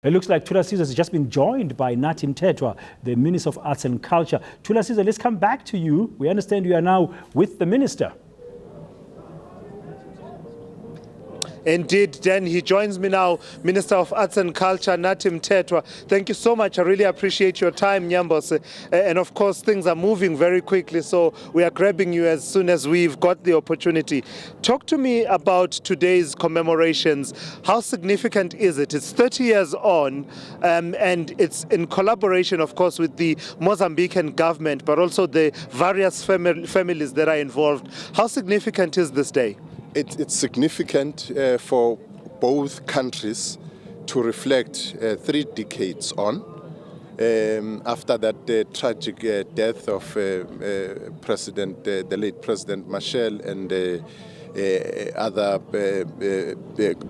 It looks like Thula Sizwe has just been joined by Mthethwa, the Minister of Arts and Culture. Thula Sizwe, let's come back to you. We understand you are now with the Minister. Indeed, Dan, he joins me now, Minister of Arts and Culture, Mthethwa. Thank you so much. I really appreciate your time, Nyambos. And of course, things are moving very quickly, so we are grabbing you as soon as we've got the opportunity. Talk to me about today's commemorations. How significant is it? It's 30 years on, and it's in collaboration, of course, with the Mozambican government, but also the various families that are involved. How significant is this day? It's significant for both countries to reflect 3 decades on after that tragic death of the late President Machel and other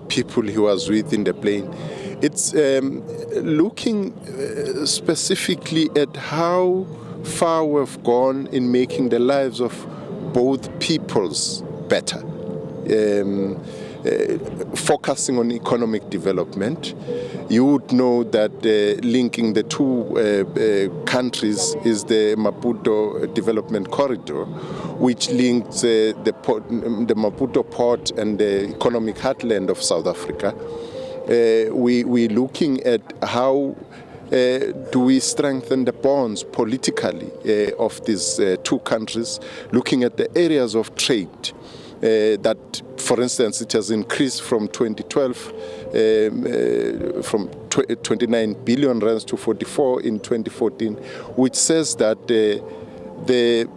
people he was with in the plane. It's looking specifically at how far we've gone in making the lives of both peoples better. Focusing on economic development, you would know that linking the 2 countries is the Maputo Development Corridor, which links the Maputo port and the economic heartland of South Africa. We're looking at how do we strengthen the bonds politically of these 2 countries, looking at the areas of trade. That, for instance, it has increased from 2012 from 29 billion rands to 44 in 2014, which says that the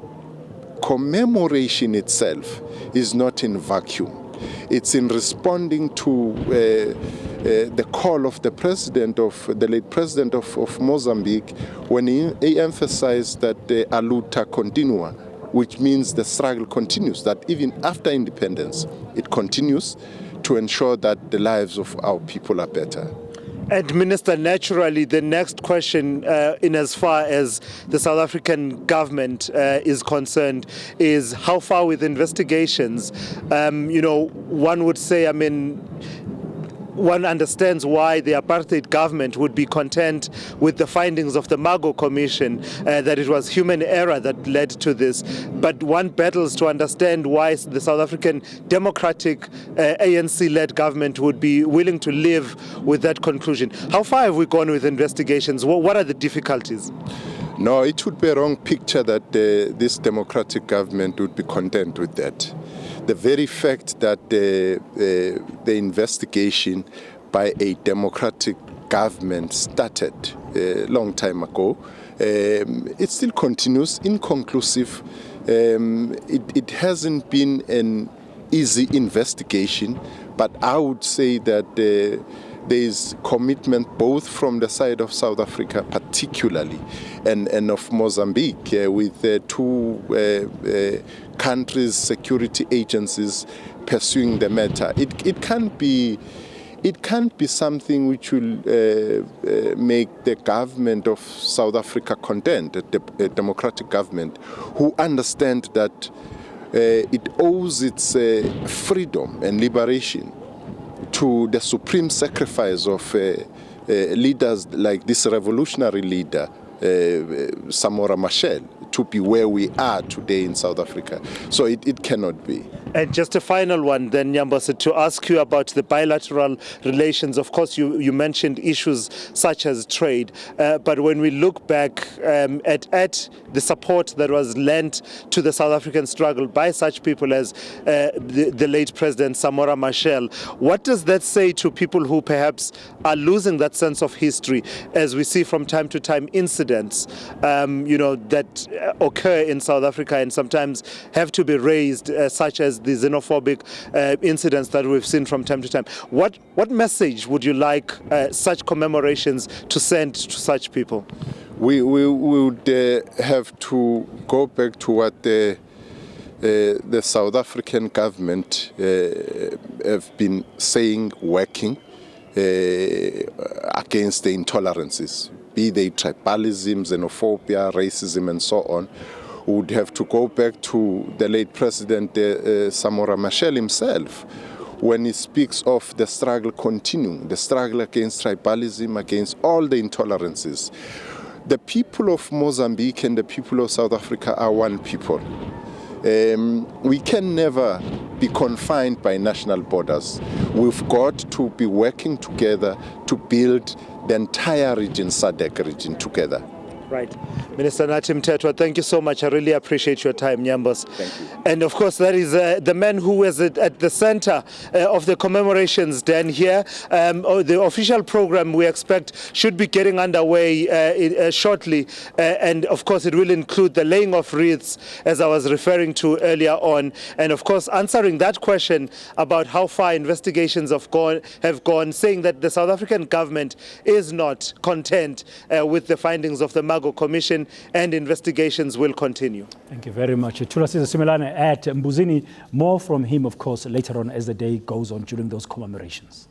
commemoration itself is not in vacuum. It's in responding to the call of the late president of Mozambique, when he emphasized that a luta continua, which means the struggle continues, that even after independence, it continues to ensure that the lives of our people are better. And Minister, naturally, the next question, in as far as the South African government is concerned, is how far with investigations? One would say, one understands why the apartheid government would be content with the findings of the Mago Commission, that it was human error that led to this. But one battles to understand why the South African Democratic ANC-led government would be willing to live with that conclusion. How far have we gone with investigations? What are the difficulties? No, it would be a wrong picture that this democratic government would be content with that. The very fact that the investigation by a democratic government started a long time ago, it still continues, inconclusive. It hasn't been an easy investigation, but I would say that there is commitment both from the side of South Africa particularly and of Mozambique with 2 countries' security agencies pursuing the matter. It can't be something which will make the government of South Africa content, a democratic government, who understand that it owes its freedom and liberation to the supreme sacrifice of leaders like this revolutionary leader, Samora Machel, to be where we are today in South Africa. So it cannot be. And just a final one then, Nyambose, to ask you about the bilateral relations. Of course, you mentioned issues such as trade, but when we look back at the support that was lent to the South African struggle by such people as the late President Samora Machel, what does that say to people who perhaps are losing that sense of history, as we see from time to time incidents that occur in South Africa and sometimes have to be raised, such as the xenophobic incidents that we've seen from time to time? What message would you like such commemorations to send to such people? We would have to go back to what the South African government have been saying, working against the intolerances, be they tribalism, xenophobia, racism, and so on. We would have to go back to the late President Samora Machel himself, when he speaks of the struggle continuing, the struggle against tribalism, against all the intolerances. The people of Mozambique and the people of South Africa are one people. We can never be confined by national borders. We've got to be working together to build the entire region, SADC region, together. Right. Minister Nathi Mthethwa, thank you so much. I really appreciate your time, Nyambos. Thank you. And of course, that is the man who was at the center of the commemorations then here. The official program we expect should be getting underway shortly. And of course, it will include the laying of wreaths, as I was referring to earlier on. And of course, answering that question about how far investigations have gone, saying that the South African government is not content with the findings of the Mago Commission, and investigations will continue. Thank you very much. Thulasizwe Simelane at Mbuzini. More from him, of course, later on as the day goes on during those commemorations.